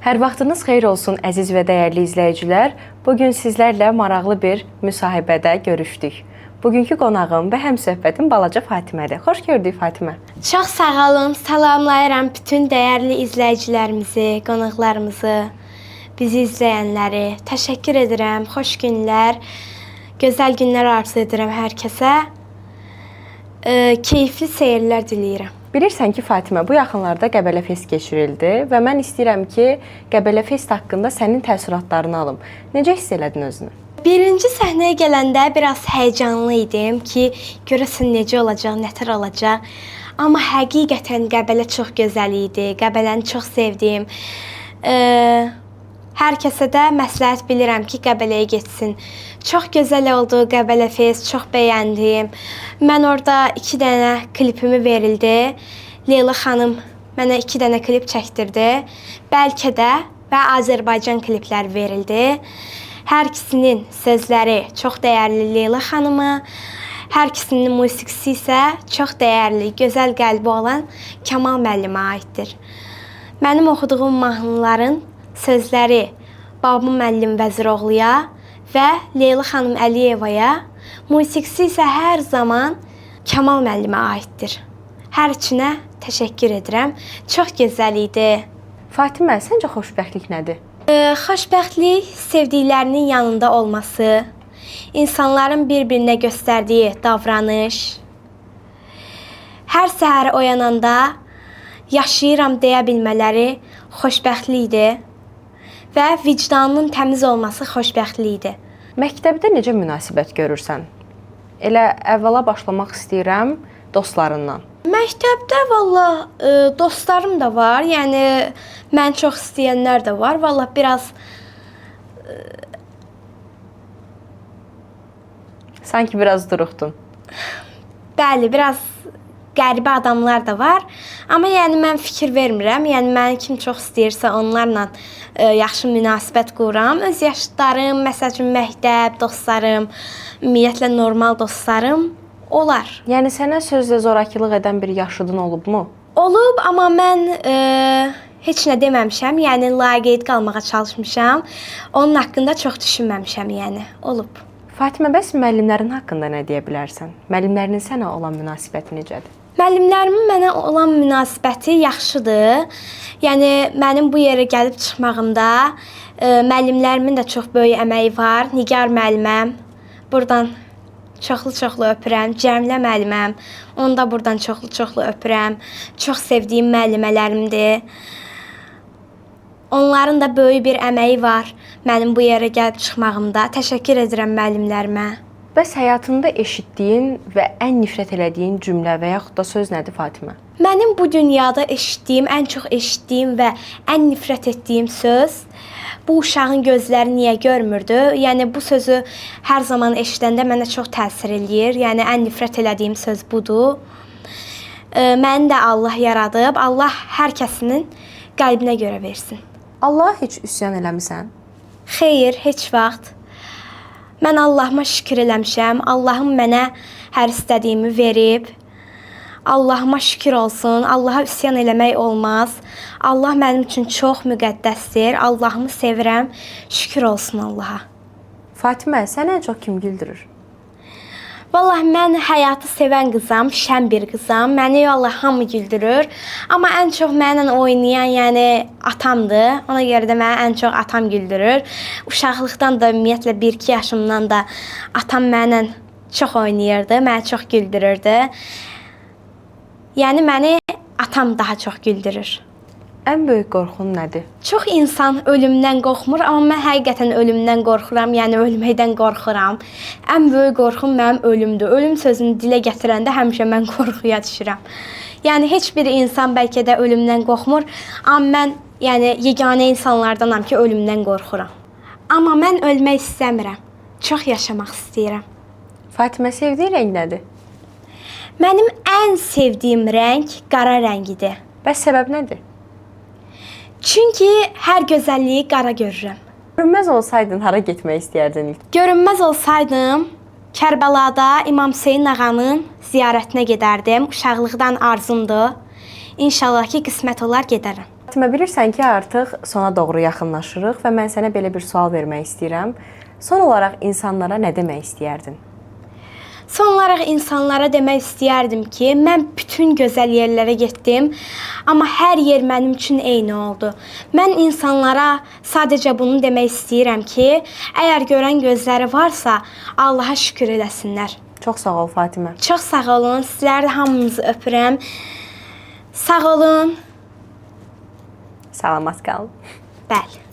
Hər vaxtınız xeyir olsun əziz və dəyərli izləyicilər. Bugün sizlərlə maraqlı bir müsahibədə görüşdük. Bugünkü qonağım və həmsöhbətim balaca Fatimədir. Xoş gördük Fatimə. Çox sağ olun. Salamlayıram bütün dəyərli izləyicilərimizi, qonaqlarımızı, bizi izləyənləri. Təşəkkür edirəm. Xoş günlər, gözəl günlər arzu edirəm hər kəsə. Keyifli seyirlər diləyirəm. Bilirsən ki, Fatimə, bu yaxınlarda Qəbələ Fest keçirildi və mən istəyirəm ki, Qəbələ Fest haqqında sənin təəssüratlarını alım. Necə hiss elədin özünü? Birinci səhnəyə gələndə biraz həyəcanlı idim ki, görəsən necə olacaq, nətər olacaq. Amma həqiqətən Qəbələ çox gözəl idi. Qəbələni çox sevdim. Hər kəsə də məsləhət bilirəm ki, Qəbələyə getsin. Çox gözəl oldu Qəbələ Fest, çox bəyəndim. Mən orada 2 dənə klipimi verildi. Leyla xanım mənə 2 dənə klip çəkdirdi. Bəlkə də və Azərbaycan klipləri verildi. Hər ikisinin sözləri çox dəyərli Leyla xanıma, hər ikisinin musiqisi isə çox dəyərli, gözəl qəlbi olan Kamal müəllimə aiddir. Mənim oxuduğum mahnıların sözləri Babı müəllim Vəziroğluya və Leyla xanım Əliyevaya, musiqisi isə hər zaman Kamal müəllimə aiddir. Hər üçünə təşəkkür edirəm. Çox gözəl idi. Fatimə, səncə xoşbəxtlik nədir? Xoşbəxtlik sevdiklərinin yanında olması, insanların bir-birinə göstərdiyi davranış, hər səhər oyananda yaşayıram deyə bilmələri xoşbəxtlikdir və vicdanının təmiz olması xoşbəxtlikdir. Məktəbdə necə münasibət görürsən? Elə əvvəla başlamaq istəyirəm dostlarından. Məktəbdə valla dostlarım da var, yəni mən çox istəyənlər də var. Valla biraz Sanki biraz duruxdun. bəli, biraz qəribə adamlar da var. Amma yəni mən fikir vermirəm. Yəni məni kim çox istəyirsə onlarla yaxşı münasibət qururam. Öz yaşıdlarım, məsəl üçün məktəb dostlarım, ümumiyyətlə normal dostlarım olar. Yəni sənə sözlə zorakılıq edən bir yaşıdın olubmu? Olub, amma mən heç nə deməmişəm. Yəni laqeyd qalmağa çalışmışam. Onun haqqında çox düşünməmişəm, yəni olub. Fatimə, bəs müəllimlərin haqqında nə deyə bilərsən? Müəllimlərinin sənə olan münasibəti necədir? Müəllimlərimin mənə olan münasibəti yaxşıdır. Yəni mənim bu yerə gəlib çıxmağımda müəllimlərimin də çox böyük əməyi var. Nigar müəlliməm, burdan çoxlu öpürəm. Cəmilə müəlliməm, onu da burdan çoxlu öpürəm. Çox sevdiyim müəllimələrimdir. Onların da böyük bir əməyi var mənim bu yerə gəlib çıxmağımda. Təşəkkür edirəm müəllimlərimə. Bəs həyatında eşitdiyin və ən nifrət elədiyin cümlə və yaxud da söz nədir Fatimə? Mənim bu dünyada eşitdiyim, ən çox eşitdiyim və ən nifrət etdiyim söz bu uşağın gözləri niyə görmürdü? Yəni bu sözü hər zaman eşidəndə mənə çox təsir eləyir. Yəni ən nifrət elədiyim söz budur. Məni də Allah yaradıb. Allah hər kəsinin qəlbinə görə versin. Allaha heç üsyan eləmisən? Xeyr, heç vaxt. Mən Allahıma şükür eləmişəm. Allahım mənə hər istədiyimi verib. Allahıma şükür olsun. Allaha üsyan eləmək olmaz. Allah mənim üçün çox müqəddəsdir. Allahımı sevirəm. Şükür olsun Allaha. Fatimə, sənə ən çox kim güldürür? Vallahi mən həyatı sevən qızam, şən bir qızam. Məni vallahi hamı güldürür. Amma ən çox mənlə oynayan, yəni atamdır. Ona görə də mənə ən çox atam güldürür. Uşaqlıqdan da ümumiyyətlə 1-2 yaşımdan da atam mənlə çox oynayırdı, məni çox güldürürdü. Yəni məni atam daha çox güldürür. Ən böyük qorxun nədir? Çox insan ölümdən qorxmur, amma mən həqiqətən ölümdən qorxuram, yəni ölməkdən qorxuram. Ən böyük qorxum mənim ölümdür. Ölüm sözünü dilə gətirəndə həmişə mən qorxuya düşürəm. Yəni heç bir insan bəlkə də ölümdən qorxmur, amma mən yəni yeganə insanlardanam ki, ölümdən qorxuram. Amma mən ölmək istəmirəm. Çox yaşamaq istəyirəm. Fatimə, sevdiyin rəng nədir? Mənim ən sevdiyim rəng qara rəngidir. Bəs səbəb nədir? Çünki hər gözəlliyi qara görürəm. Görünməz olsaydın hara getmək istəyərdin ilk? Görünməz olsaydım Kərbəlada İmam Hüseyn ağanın ziyarətinə gedərdim. Uşaqlıqdan arzumdur. İnşallah ki, qismət olar gedərəm. Fatimə, bilirsən ki, artıq sona doğru yaxınlaşırıq və mən sənə belə bir sual vermək istəyirəm. Son olaraq insanlara nə demək istəyərdin? Son olaraq insanlara demək istəyərdim ki, mən bütün gözəl yerlərə getdim, amma hər yer mənim üçün eyni oldu. Mən insanlara sadəcə bunu demək istəyirəm ki, əgər görən gözləri varsa, Allaha şükür eləsinlər. Çox sağ ol Fatimə. Çox sağ olun. Sizləri də hamınızı öpürəm. Sağ olun. Salamat qalın. Bəli.